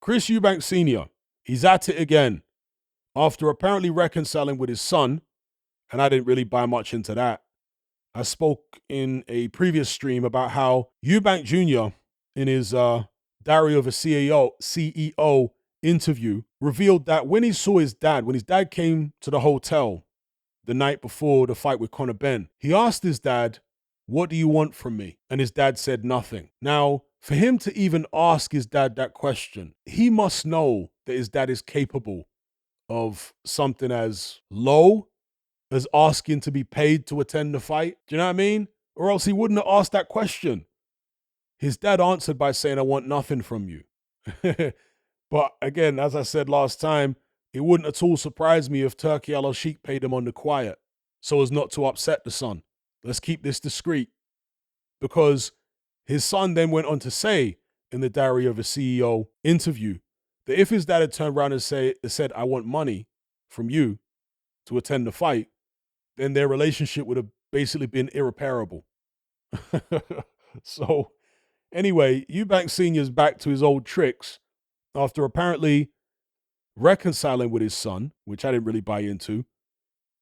Chris Eubank Sr., he's at it again. After apparently reconciling with his son, and I didn't really buy much into that. I spoke in a previous stream about how Eubank Jr., in his Diary of a CEO interview, revealed that when he saw his dad, when his dad came to the hotel the night before the fight with Conor Benn, he asked his dad, "What do you want from me?" And his dad said nothing. Now, for him to even ask his dad that question, he must know that his dad is capable of something as low as asking to be paid to attend the fight. Do you know what I mean? Or else he wouldn't have asked that question. His dad answered by saying, "I want nothing from you." But again, as I said last time, it wouldn't at all surprise me if Turkey Al Sheikh paid him on the quiet so as not to upset the son. Let's keep this discreet. Because his son then went on to say in the Diary of a CEO interview that if his dad had turned around and said, "I want money from you to attend the fight," then their relationship would have basically been irreparable. So anyway, Eubank Sr.'s back to his old tricks after apparently reconciling with his son, which I didn't really buy into.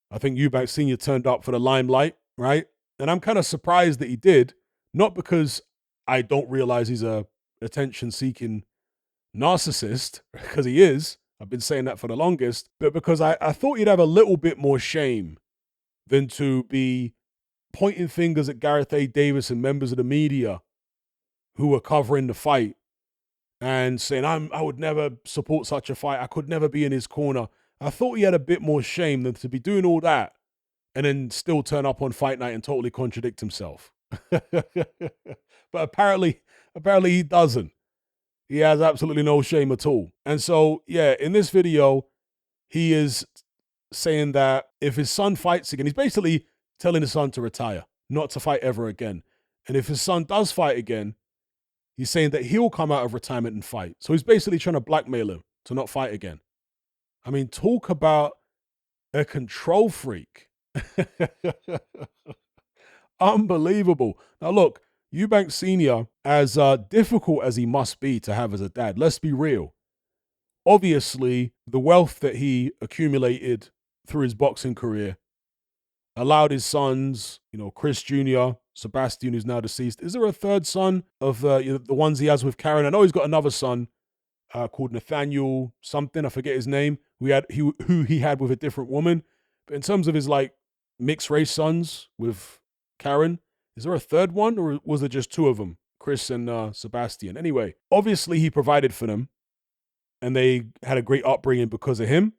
I think Eubank Sr. turned up for the limelight, right? And I'm kind of surprised that he did, not because I don't realize he's a attention-seeking narcissist, because he is. I've been saying that for the longest, but because I thought he'd have a little bit more shame than to be pointing fingers at Gareth A. Davis and members of the media who were covering the fight and saying, I would never support such a fight. I could never be in his corner. I thought he had a bit more shame than to be doing all that and then still turn up on fight night and totally contradict himself. But apparently he doesn't. He has absolutely no shame at all. And so, yeah, in this video, he is saying that if his son fights again, he's basically telling his son to retire, not to fight ever again. And if his son does fight again, he's saying that he'll come out of retirement and fight. So he's basically trying to blackmail him to not fight again. I mean, talk about a control freak. Unbelievable. Now, look, Eubank Sr., as difficult as he must be to have as a dad, let's be real. Obviously, the wealth that he accumulated through his boxing career allowed his sons, Chris Jr., Sebastian, who's now deceased. Is there a third son of the ones he has with Karen? I know he's got another son called Nathaniel something. I forget his name. Who he had with a different woman. But in terms of his mixed race sons with Karen, is there a third one, or was there just two of them, Chris and Sebastian? Anyway, obviously he provided for them, and they had a great upbringing because of him.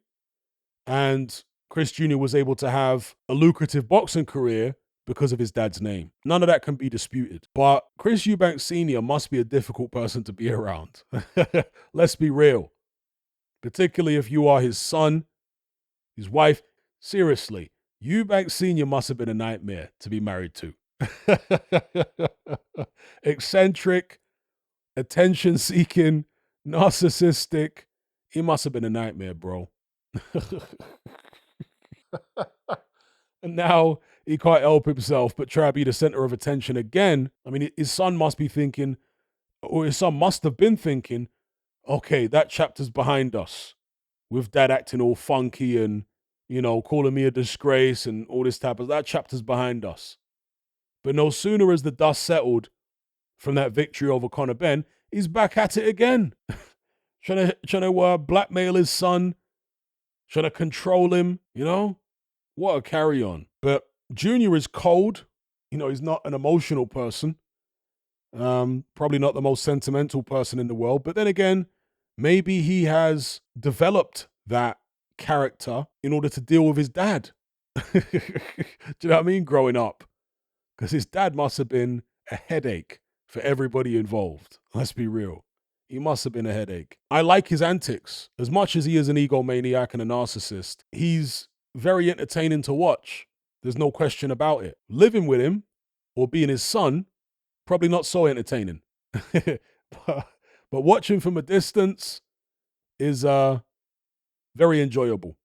And Chris Jr. was able to have a lucrative boxing career because of his dad's name. None of that can be disputed. But Chris Eubank Sr. must be a difficult person to be around. Let's be real. Particularly if you are his son, his wife. Seriously, Eubank Sr. must have been a nightmare to be married to. Eccentric, attention-seeking, narcissistic. He must have been a nightmare, bro. And now he can't help himself but try to be the center of attention again. I mean, his son must be thinking, or his son must have been thinking, okay, that chapter's behind us, with dad acting all funky and, calling me a disgrace and all this type of, that chapter's behind us. But no sooner has the dust settled from that victory over Conor Benn, he's back at it again. trying to blackmail his son, trying to control him, What a carry on. But Junior is cold. He's not an emotional person. Probably not the most sentimental person in the world. But then again, maybe he has developed that character in order to deal with his dad. Do you know what I mean? Growing up. Because his dad must have been a headache for everybody involved. Let's be real. He must have been a headache. I like his antics. As much as he is an egomaniac and a narcissist, he's very entertaining to watch. There's no question about it. Living with him or being his son, probably not so entertaining. but watching from a distance is very enjoyable.